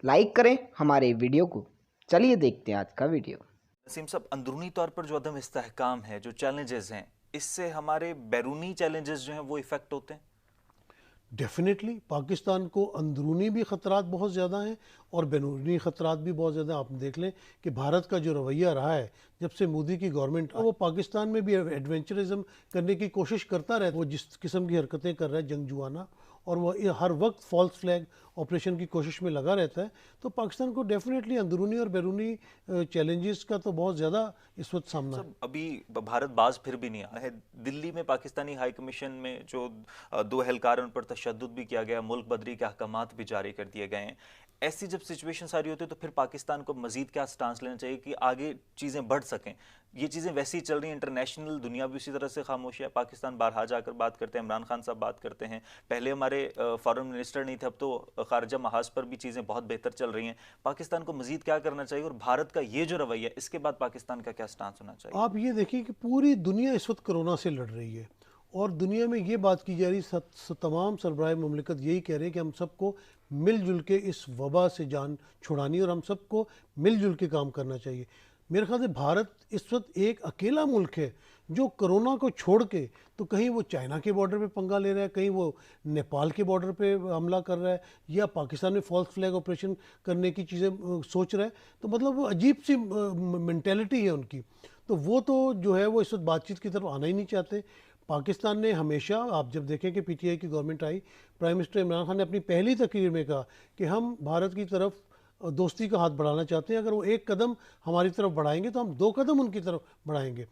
Like करें हमारे video को। चलिए देखते हैं आज का वीडियो। नसीम साहब, अंदरूनी तौर पर जो अदम इस्तेहकाम है, जो चैलेंजेस हैं, इससे हमारे बैरूनी चैलेंजेस जो हैं वो इफेक्ट होते हैं। डेफिनेटली पाकिस्तान को अंदरूनी भी ख़तरात बहुत ज़्यादा हैं और बैरूनी ख़तरात भी बहुत ज़्यादा। आप देख लें कि भारत का जो रवैया रहा है जब से मोदी की गवर्नमेंट, वो पाकिस्तान में भी एडवेंचरिज्म करने की कोशिश करता रहता है। वो जिस किस्म की हरकतें कर रहा है जंगजुआना, और वो हर वक्त फॉल्स फ्लैग ऑपरेशन की कोशिश में लगा रहता है, तो पाकिस्तान को डेफिनेटली अंदरूनी और बैरूनी चैलेंजेस का तो बहुत ज़्यादा इस वक्त सामना है। सब अभी भारत बाज फिर भी नहीं आया है। दिल्ली में पाकिस्तानी हाई कमीशन में जो दो एहलकार उन पर तशद्दुद भी किया गया, मुल्क बदरी के अहकामात भी जारी कर दिए गए हैं। ऐसी जब सिचुएशन सारी होती है तो फिर पाकिस्तान को मजीद क्या स्टांस लेना चाहिए कि आगे चीज़ें बढ़ सकें? ये चीज़ें वैसी ही चल रही हैं, इंटरनेशनल दुनिया भी उसी तरह से खामोश है। पाकिस्तान बारहा जाकर बात करते हैं, इमरान खान साहब बात करते हैं। पहले हमारे फॉरेन मिनिस्टर नहीं थे, अब तो खारजा महाज पर भी चीज़ें बहुत बेहतर चल रही हैं। पाकिस्तान को मजीद क्या करना चाहिए, और भारत का ये जो रवैया, इसके बाद पाकिस्तान का क्या स्टांस होना चाहिए? आप ये देखिए कि पूरी दुनिया इस वक्त कोरोना से लड़ रही है और दुनिया में ये बात की जा रही है, तमाम सरबराह मुमलिकत यही कह रहे हैं कि हम सबको मिलजुल के इस वबा से जान छुड़ानी और हम सबको मिलजुल के काम करना चाहिए। मेरे ख्याल से भारत इस वक्त एक अकेला मुल्क है जो कोरोना को छोड़ के, तो कहीं वो चाइना के बॉर्डर पे पंगा ले रहा है, कहीं वो नेपाल के बॉर्डर पे हमला कर रहा है, या पाकिस्तान में फॉल्स फ्लैग ऑपरेशन करने की चीज़ें सोच रहा है। तो मतलब वो अजीब सी मेंटेलिटी है उनकी। तो वो तो जो है वो इस वक्त बातचीत की तरफ आना ही नहीं चाहते। पाकिस्तान ने हमेशा, आप जब देखें कि पीटीआई की गवर्नमेंट आई, प्राइम मिनिस्टर इमरान खान ने अपनी पहली तकरीर में कहा कि हम भारत की तरफ दोस्ती का हाथ बढ़ाना चाहते हैं, अगर वो एक कदम हमारी तरफ बढ़ाएंगे तो हम दो कदम उनकी तरफ बढ़ाएंगे।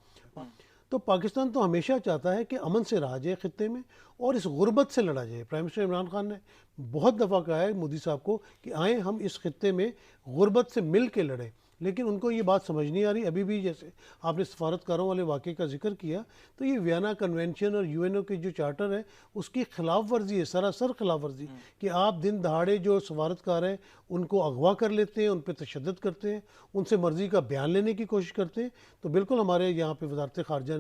तो पाकिस्तान तो हमेशा चाहता है कि अमन से रहा जाए ख़त्े में और इस गुर्बत से लड़ा जाए। प्राइम मिनिस्टर इमरान खान ने बहुत दफ़ा कहा है मोदी साहब को कि आएँ हम इस ख़त्े में गुर्बत से मिल के लड़ें, लेकिन उनको ये बात समझ नहीं आ रही। अभी भी जैसे आपने सफारतकारों वाले वाक़े का जिक्र किया, तो ये वियना कन्वेंशन और यूएनओ की जो चार्टर है उसकी खिलाफ वर्जी है, सरासर खिलाफ वर्जी, कि आप दिन दहाड़े जो सफारतकार हैं उनको अगवा कर लेते हैं, उन पर तशद्दुद करते हैं, उनसे मर्ज़ी का बयान लेने की कोशिश करते हैं। तो बिल्कुल हमारे यहाँ पर वज़ारत ख़ारजा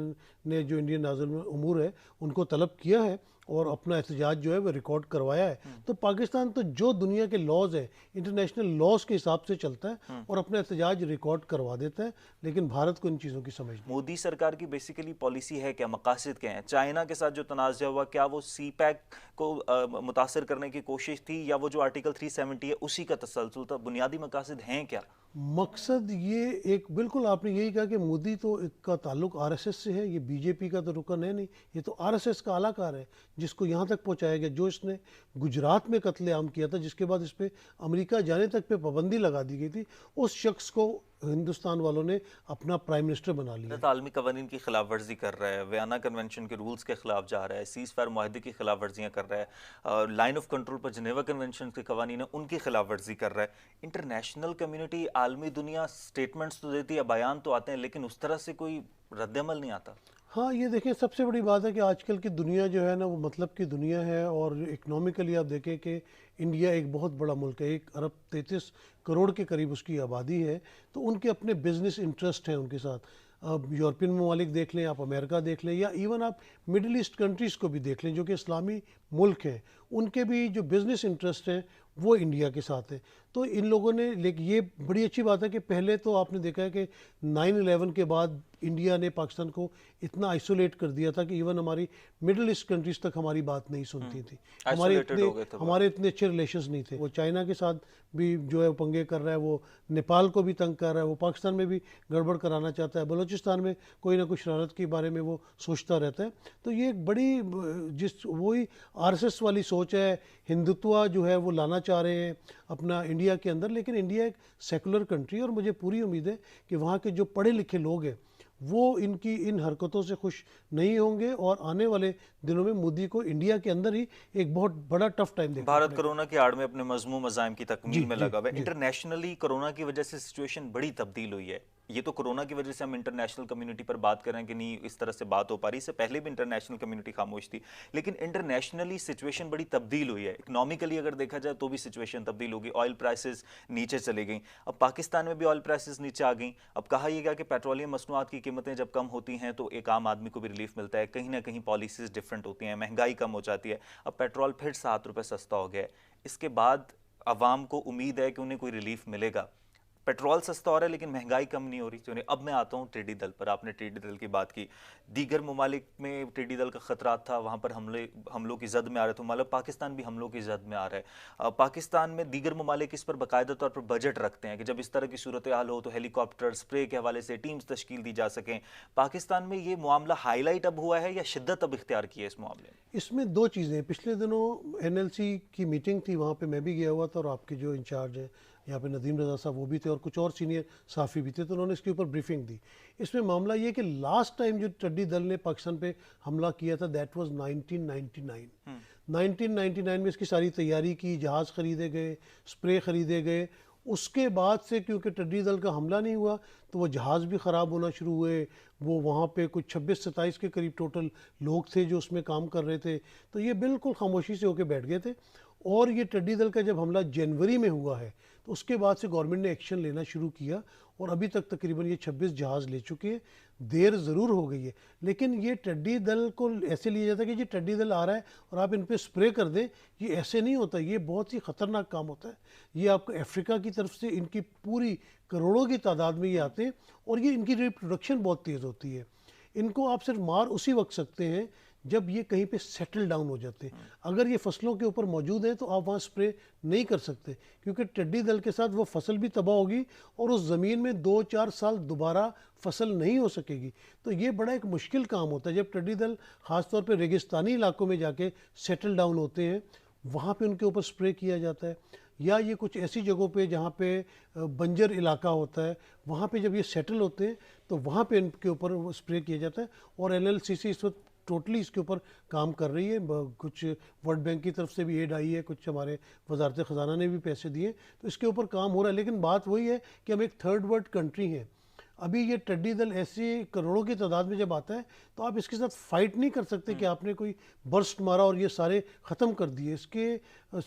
ने जो इंडियन नाज़िर उमूर है उनको तलब किया है और अपना एहतजाज जो है वो रिकॉर्ड करवाया है। तो पाकिस्तान तो जो दुनिया के लॉज है, इंटरनेशनल लॉज के हिसाब से चलता है और अपना एहतजाज रिकॉर्ड करवा देता है, लेकिन भारत को इन चीज़ों की समझ नहीं। मोदी सरकार की बेसिकली पॉलिसी है क्या, मकासद क्या हैं? चाइना के साथ जो तनाज़ा हुआ, क्या वो सी पैक को मुतासर करने की कोशिश थी, या वो जो आर्टिकल 370 है उसी का तसलसल था? बुनियादी मकासद हैं क्या? मकसद ये एक, बिल्कुल आपने यही कहा कि मोदी तो का ताल्लुक आरएसएस से है, ये बीजेपी का तो रुकन है नहीं, ये तो आरएसएस का आलाकार है जिसको यहाँ तक पहुँचाया गया। जो इसने गुजरात में कत्लेआम किया था, जिसके बाद इस पर अमेरिका जाने तक पे पाबंदी लगा दी गई थी, उस शख्स को हिंदुस्तान वालों ने अपना प्राइम मिनिस्टर बना लिया। आलमी कवानीन की खिलाफ वर्जी कर रहा है, वियना कन्वेंशन के रूल्स के खिलाफ जा रहा है, सीज फायर माहदे की खिलाफ वर्जियाँ कर रहा है, लाइन ऑफ कंट्रोल पर जनेवा कन्वेंशन के कवानीन है उनकी खिलाफ वर्जी कर रहा है। इंटरनेशनल कम्युनिटी, आलमी दुनिया स्टेटमेंट्स तो देती है, बयान तो आते हैं, लेकिन उस तरह से कोई रद्दमल नहीं आता। हाँ, ये देखें सबसे बड़ी बात है कि आजकल की दुनिया जो है ना वो मतलब की दुनिया है, और इकनॉमिकली आप देखें कि इंडिया एक बहुत बड़ा मुल्क है, 1 अरब 33 करोड़ के करीब उसकी आबादी है, तो उनके अपने बिजनेस इंटरेस्ट हैं उनके साथ। अब यूरोपियन ममालिक देख लें, आप अमेरिका देख लें, या इवन आप मिडल ईस्ट कंट्रीज़ को भी देख लें जो कि इस्लामी मुल्क हैं, उनके भी जो बिज़नेस इंटरेस्ट हैं वो इंडिया के साथ है। तो इन लोगों ने, लेकिन ये बड़ी अच्छी बात है कि पहले तो आपने देखा है कि 9/11 के बाद इंडिया ने पाकिस्तान को इतना आइसोलेट कर दिया था कि इवन हमारी मिडल ईस्ट कंट्रीज़ तक हमारी बात नहीं सुनती थी। हमारे इतने अच्छे रिलेशंस नहीं थे। वो चाइना के साथ भी जो है पंगे कर रहा है, वो नेपाल को भी तंग कर रहा है, वो पाकिस्तान में भी गड़बड़ कराना चाहता है, बलूचिस्तान में कोई ना कोई शरारत के बारे में वो सोचता रहता है। तो ये एक बड़ी वही आरएसएस वाली सोच है, हिंदुत्व जो है वो लाना चाह रहे हैं अपना इंडिया के अंदर। लेकिन इंडिया एक सेकुलर कंट्री है और मुझे पूरी उम्मीद है कि वहाँ के जो पढ़े लिखे लोग हैं वो इनकी इन हरकतों से खुश नहीं होंगे, और आने वाले दिनों में मोदी को इंडिया के अंदर ही एक बहुत बड़ा टफ टाइम देखना भारत कोरोना की आड़ में अपने मजमूम मज़ाइम की तकमील में लगा हुआ है। जी। इंटरनेशनली कोरोना की वजह से सिचुएशन बड़ी तब्दील हुई है। ये तो कोरोना की वजह से हम इंटरनेशनल कम्युनिटी पर बात कर रहे हैं कि नहीं इस तरह से बात हो पा रही, इससे पहले भी इंटरनेशनल कम्युनिटी खामोश थी, लेकिन इंटरनेशनली सिचुएशन बड़ी तब्दील हुई है। इकोनॉमिकली अगर देखा जाए तो भी सिचुएशन तब्दील होगी, ऑयल प्राइसेस नीचे चली गई। अब पाकिस्तान में भी ऑयल प्राइसेस नीचे आ गई। अब कहा यह गया कि पेट्रोलियम मसनूआत की कीमतें जब कम होती हैं तो एक आम आदमी को भी रिलीफ मिलता है, कहीं ना कहीं पॉलिसीज डिफरेंट होती हैं, महंगाई कम हो जाती है। अब पेट्रोल फिर 7 रुपये सस्ता हो गया है। इसके बाद عوام کو امید ہے کہ انہیں کوئی ریلیف ملے گا. پیٹرول سستا ہو رہا ہے لیکن مہنگائی کم نہیں ہو رہی. تو اب میں آتا ہوں ٹیڈی دل پر. آپ نے ٹیڈی دل کی بات کی. دیگر ممالک میں ٹیڈی دل کا خطرات تھا, وہاں پر حملوں کی زد میں آ رہے تھے. مطلب پاکستان بھی حملوں کی زد میں آ رہا ہے. پاکستان میں دیگر ممالک اس پر باقاعدہ طور پر بجٹ رکھتے ہیں کہ جب اس طرح کی صورتحال ہو تو ہیلی کاپٹر اسپرے کے حوالے سے ٹیمز تشکیل دی جا سکیں. پاکستان میں یہ معاملہ ہائی لائٹ اب ہوا ہے یا شدت اب اختیار کی ہے اس معاملے میں؟ اس میں دو چیزیں. پچھلے دنوں NLC کی میٹنگ تھی, وہاں پہ میں بھی گیا ہوا تھا, اور آپ کے جو انچارج ہیں یہاں پہ ندیم رضا صاحب وہ بھی تھے, اور کچھ اور سینئر صحافی بھی تھے, تو انہوں نے اس کے اوپر بریفنگ دی. اس میں معاملہ یہ کہ لاسٹ ٹائم جو ٹڈی دل نے پاکستان پہ حملہ کیا تھا دیٹ واز 1999. 1999 میں اس کی ساری تیاری کی, جہاز خریدے گئے, اسپرے خریدے گئے. اس کے بعد سے کیونکہ ٹڈی دل کا حملہ نہیں ہوا تو وہ جہاز بھی خراب ہونا شروع ہوئے. وہ وہاں پہ کچھ 26-27 کے قریب ٹوٹل لوگ تھے جو اس میں کام کر رہے تھے. تو یہ بالکل خاموشی سے ہو کے بیٹھ گئے تھے. اور یہ ٹڈی دل کا جب حملہ جنوری میں ہوا ہے تو اس کے بعد سے گورنمنٹ نے ایکشن لینا شروع کیا, اور ابھی تک تقریباً یہ 26 جہاز لے چکے ہیں. دیر ضرور ہو گئی ہے, لیکن یہ ٹڈی دل کو ایسے لیا جاتا ہے کہ یہ ٹڈی دل آ رہا ہے اور آپ ان پہ اسپرے کر دیں. یہ ایسے نہیں ہوتا, یہ بہت ہی خطرناک کام ہوتا ہے. یہ آپ کو افریقہ کی طرف سے ان کی پوری کروڑوں کی تعداد میں یہ آتے ہیں, اور یہ ان کی ریپروڈکشن بہت تیز ہوتی ہے. ان کو آپ صرف مار اسی وقت سکتے ہیں جب یہ کہیں پہ سیٹل ڈاؤن ہو جاتے ہیں. اگر یہ فصلوں کے اوپر موجود ہیں تو آپ وہاں سپرے نہیں کر سکتے, کیونکہ ٹڈی دل کے ساتھ وہ فصل بھی تباہ ہوگی اور اس زمین میں 2-4 سال دوبارہ فصل نہیں ہو سکے گی. تو یہ بڑا ایک مشکل کام ہوتا ہے جب ٹڈی دل خاص طور پہ ریگستانی علاقوں میں جا کے سیٹل ڈاؤن ہوتے ہیں, وہاں پہ ان کے اوپر سپرے کیا جاتا ہے. یا یہ کچھ ایسی جگہوں پہ جہاں پہ بنجر علاقہ ہوتا ہے, وہاں پہ جب یہ سیٹل ہوتے ہیں تو وہاں پہ ان کے اوپر سپرے کیا جاتا ہے. اور NLCC اس وقت ٹوٹلی اس کے اوپر کام کر رہی ہے. کچھ ورلڈ بینک کی طرف سے بھی ایڈ آئی ہے, کچھ ہمارے وزارت خزانہ نے بھی پیسے دیے, تو اس کے اوپر کام ہو رہا ہے. لیکن بات وہی ہے کہ ہم ایک تھرڈ ورلڈ کنٹری ہیں. ابھی یہ ٹڈی دل ایسی کروڑوں کی تعداد میں جب آتا ہے تو آپ اس کے ساتھ فائٹ نہیں کر سکتے کہ آپ نے کوئی برسٹ مارا اور یہ سارے ختم کر دیے. اس کے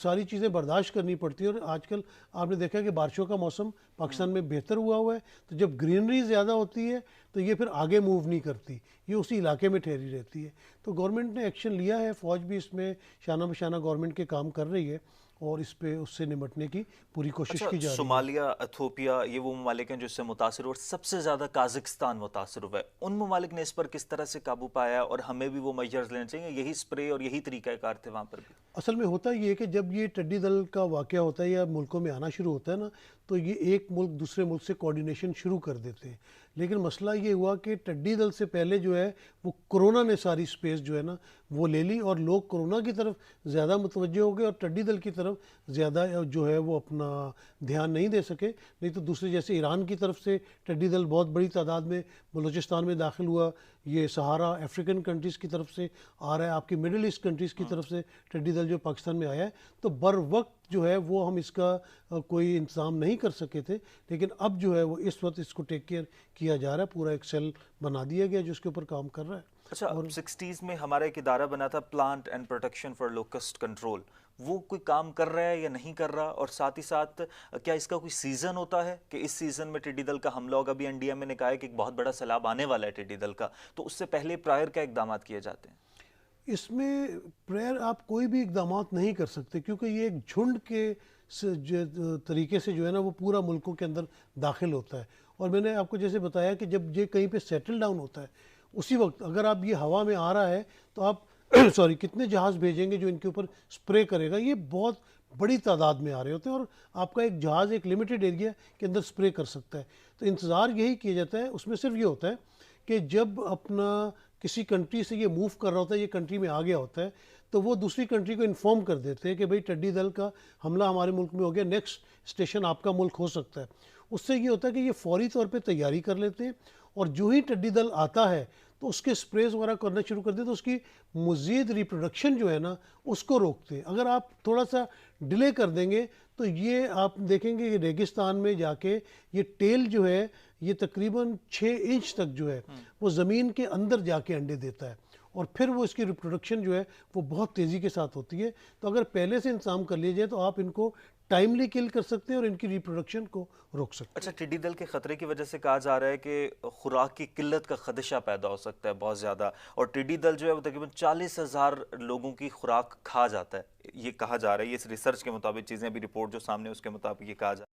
ساری چیزیں برداشت کرنی پڑتی ہیں. اور آج کل آپ نے دیکھا کہ بارشوں کا موسم پاکستان میں بہتر ہوا ہے, تو جب گرینری زیادہ ہوتی ہے تو یہ پھر آگے موو نہیں کرتی, یہ اسی علاقے میں ٹھہری رہتی ہے. تو گورنمنٹ نے ایکشن لیا ہے, فوج بھی اس میں شانہ بشانہ گورنمنٹ کے کام کر رہی ہے, اور اس پہ اس سے نمٹنے کی پوری کوشش کی جا رہی ہے. صومالیہ, ایتھوپیا, یہ وہ ممالک ہیں جو اس سے متاثر ہوئے, اور سب سے زیادہ قازقستان متاثر ہوا ہے. ان ممالک نے اس پر کس طرح سے قابو پایا, اور ہمیں بھی وہ میجرز لینے چاہیے؟ یہی سپرے اور یہی طریقہ کار تھے وہاں پر بھی. اصل میں ہوتا یہ ہے کہ جب یہ ٹڈی دل کا واقعہ ہوتا ہے یا ملکوں میں آنا شروع ہوتا ہے نا, تو یہ ایک ملک دوسرے ملک سے کوارڈینیشن شروع کر دیتے ہیں. لیکن مسئلہ یہ ہوا کہ ٹڈی دل سے پہلے جو ہے وہ کرونا نے ساری سپیس جو ہے نا وہ لے لی, اور لوگ کرونا کی طرف زیادہ متوجہ ہو گئے اور ٹڈی دل کی طرف زیادہ جو ہے وہ اپنا دھیان نہیں دے سکے. نہیں تو دوسرے جیسے ایران کی طرف سے ٹڈی دل بہت بڑی تعداد میں بلوچستان میں داخل ہوا, یہ سہارا افریقن کنٹریز کی طرف سے آ رہا ہے, آپ کی مڈل ایسٹ کنٹریز کی طرف سے ٹڈی دل جو پاکستان میں آیا ہے. تو بر وقت جو ہے وہ ہم اس کا کوئی انتظام نہیں کر سکے تھے, لیکن اب جو ہے وہ اس وقت اس کو ٹیک کیئر کیا جا رہا ہے. پورا ایک سیل بنا دیا گیا جو اس کے اوپر کام کر رہا ہے. اچھا, 60s میں ہمارا ایک ادارہ بنا تھا plant and protection for locust control, وہ کوئی کام کر رہا ہے یا نہیں کر رہا؟ اور ساتھ ہی ساتھ کیا اس کا کوئی سیزن ہوتا ہے کہ اس سیزن میں ٹڈی دل کا حملہ ہوگا؟ ابھی NDMA نے کہا ہے کہ ایک بہت بڑا سیلاب آنے والا ہے ٹڈی دل کا, تو اس سے پہلے پرائر کیا اقدامات کیے جاتے ہیں؟ اس میں پریئر آپ کوئی بھی اقدامات نہیں کر سکتے, کیونکہ یہ ایک جھنڈ کے طریقے سے جو ہے نا وہ پورا ملکوں کے اندر داخل ہوتا ہے. اور میں نے آپ کو جیسے بتایا کہ جب یہ کہیں پہ سیٹل ڈاؤن ہوتا ہے اسی وقت اگر آپ یہ ہوا میں آ رہا ہے تو آپ کتنے جہاز بھیجیں گے جو ان کے اوپر سپرے کرے گا؟ یہ بہت بڑی تعداد میں آ رہے ہوتے ہیں, اور آپ کا ایک جہاز ایک لمیٹڈ ایریا کے اندر سپرے کر سکتا ہے. تو انتظار یہی کیا جاتا ہے. اس میں صرف یہ ہوتا ہے کہ جب اپنا کسی کنٹری سے یہ موو کر رہا ہوتا ہے, یہ کنٹری میں آ گیا ہوتا ہے, تو وہ دوسری کنٹری کو انفارم کر دیتے ہیں کہ بھئی ٹڈی دل کا حملہ ہمارے ملک میں ہو گیا, نیکسٹ اسٹیشن آپ کا ملک ہو سکتا ہے. اس سے یہ ہوتا ہے کہ یہ فوری طور پہ تیاری کر لیتے ہیں, اور جو ہی ٹڈی دل آتا ہے تو اس کے سپریز وغیرہ کرنا شروع کر دیں, تو اس کی مزید ریپروڈکشن جو ہے نا اس کو روکتے ہیں. اگر آپ تھوڑا سا ڈیلے کر دیں گے تو یہ آپ دیکھیں گے کہ ریگستان میں جا کے یہ ٹیل جو ہے یہ تقریباً 6 انچ تک جو ہے وہ زمین کے اندر جا کے انڈے دیتا ہے, اور پھر وہ اس کی ریپروڈکشن جو ہے وہ بہت تیزی کے ساتھ ہوتی ہے. تو اگر پہلے سے انتظام کر لیا جائے تو آپ ان کو ٹائملی کل کر سکتے ہیں اور ان کی ریپروڈکشن کو روک سکتے ہیں۔ اچھا، ٹڈی دل کے خطرے کی وجہ سے کہا جا رہا ہے کہ خوراک کی قلت کا خدشہ پیدا ہو سکتا ہے بہت زیادہ، اور ٹڈی دل جو ہے وہ تقریباً 40,000 لوگوں کی خوراک کھا جاتا ہے، یہ کہا جا رہا ہے، یہ اس ریسرچ کے مطابق چیزیں ابھی رپورٹ جو سامنے ہے اس کے مطابق یہ کہا جا رہا ہے۔